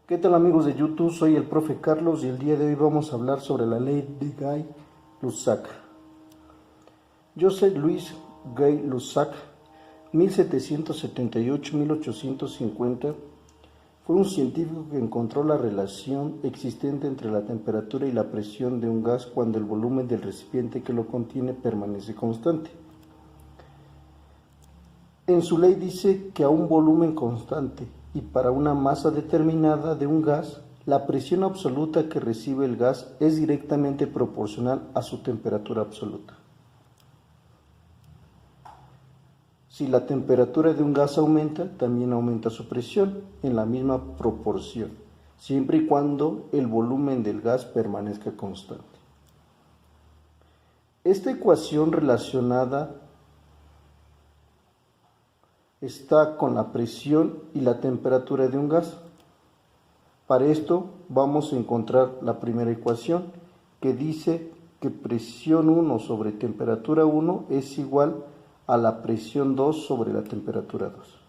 ¿Qué tal amigos de YouTube? Soy el profe Carlos y el día de hoy vamos a hablar sobre la ley de Gay-Lussac. Joseph Louis Gay-Lussac, 1778-1850, fue un científico que encontró la relación existente entre la temperatura y la presión de un gas cuando el volumen del recipiente que lo contiene permanece constante. En su ley dice que a un volumen constante y para una masa determinada de un gas, la presión absoluta que recibe el gas es directamente proporcional a su temperatura absoluta. Si la temperatura de un gas aumenta, también aumenta su presión en la misma proporción, siempre y cuando el volumen del gas permanezca constante. Esta ecuación relacionada está con la presión y la temperatura de un gas. Para esto vamos a encontrar la primera ecuación que dice que presión 1 sobre temperatura 1 es igual a la presión 2 sobre la temperatura 2.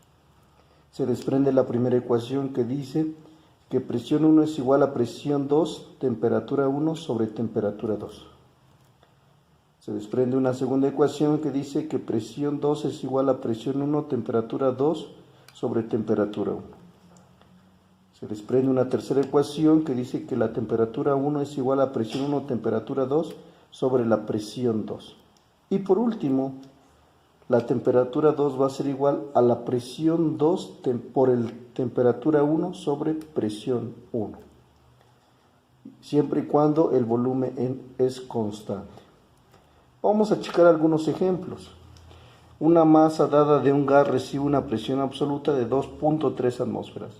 Se desprende la primera ecuación que dice que presión 1 es igual a presión 2, temperatura 1 sobre temperatura 2. Se desprende una segunda ecuación que dice que presión 2 es igual a presión 1, temperatura 2 sobre temperatura 1. Se desprende una tercera ecuación que dice que la temperatura 1 es igual a presión 1, temperatura 2 sobre la presión 2. Y por último, la temperatura 2 va a ser igual a la presión 2 por el temperatura 1 sobre presión 1, siempre y cuando el volumen es constante. Vamos a checar algunos ejemplos. Una masa dada de un gas recibe una presión absoluta de 2.3 atmósferas.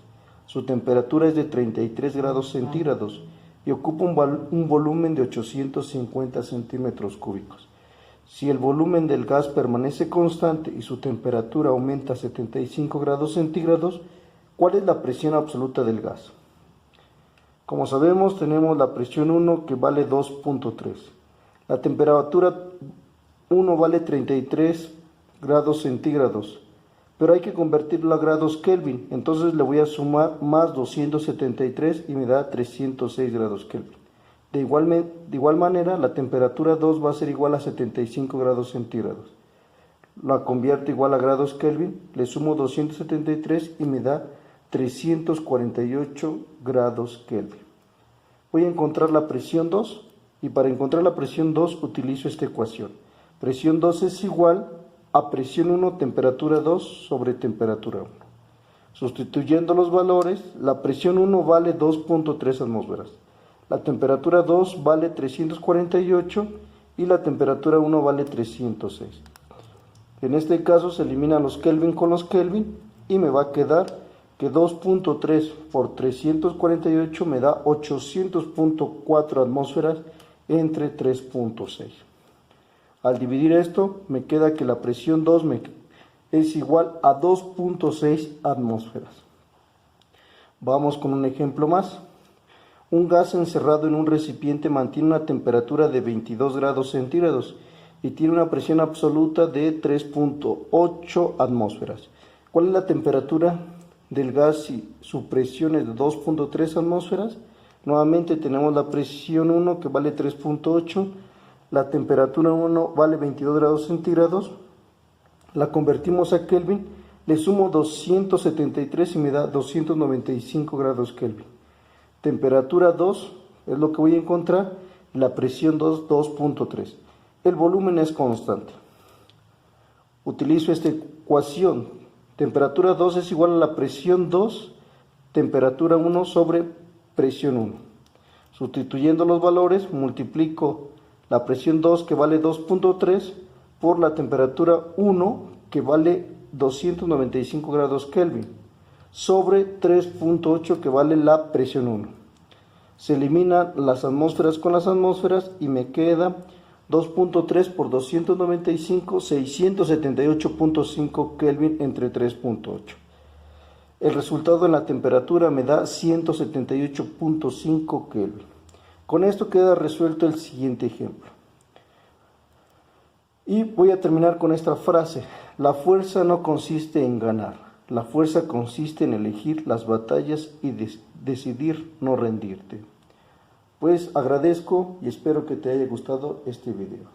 Su temperatura es de 33 grados centígrados y ocupa un volumen de 850 centímetros cúbicos. Si el volumen del gas permanece constante y su temperatura aumenta a 75 grados centígrados, ¿cuál es la presión absoluta del gas? Como sabemos, tenemos la presión 1 que vale 2.3. La temperatura 1 vale 33 grados centígrados, pero hay que convertirlo a grados Kelvin, entonces le voy a sumar más 273 y me da 306 grados Kelvin. De igual manera, la temperatura 2 va a ser igual a 75 grados centígrados. La convierto igual a grados Kelvin, le sumo 273 y me da 348 grados Kelvin. Voy a encontrar la presión 2. Y para encontrar la presión 2 utilizo esta ecuación. Presión 2 es igual a presión 1, temperatura 2 sobre temperatura 1. Sustituyendo los valores, la presión 1 vale 2.3 atmósferas. La temperatura 2 vale 348 y la temperatura 1 vale 306. En este caso se eliminan los Kelvin con los Kelvin y me va a quedar que 2.3 por 348 me da 800.4 atmósferas entre 3.6. Al dividir esto, me queda que la presión 2 es igual a 2.6 atmósferas. Vamos con un ejemplo más. Un gas encerrado en un recipiente mantiene una temperatura de 22 grados centígrados y tiene una presión absoluta de 3.8 atmósferas. ¿Cuál es la temperatura del gas si su presión es de 2.3 atmósferas? Nuevamente tenemos la presión 1 que vale 3.8, la temperatura 1 vale 22 grados centígrados, la convertimos a Kelvin, le sumo 273 y me da 295 grados Kelvin. Temperatura 2 es lo que voy a encontrar, la presión 2, 2.3. El volumen es constante. Utilizo esta ecuación. Temperatura 2 es igual a la presión 2, temperatura 1 sobre presión 1. Sustituyendo los valores, multiplico la presión 2 que vale 2.3 por la temperatura 1 que vale 295 grados Kelvin sobre 3.8 que vale la presión 1. Se eliminan las atmósferas con las atmósferas y me queda 2.3 por 295, 678.5 Kelvin entre 3.8. El resultado en la temperatura me da 178.5 Kelvin. Con esto queda resuelto el siguiente ejemplo. Y voy a terminar con esta frase. La fuerza no consiste en ganar, La fuerza consiste en elegir las batallas y decidir no rendirte. Pues agradezco y espero que te haya gustado este video.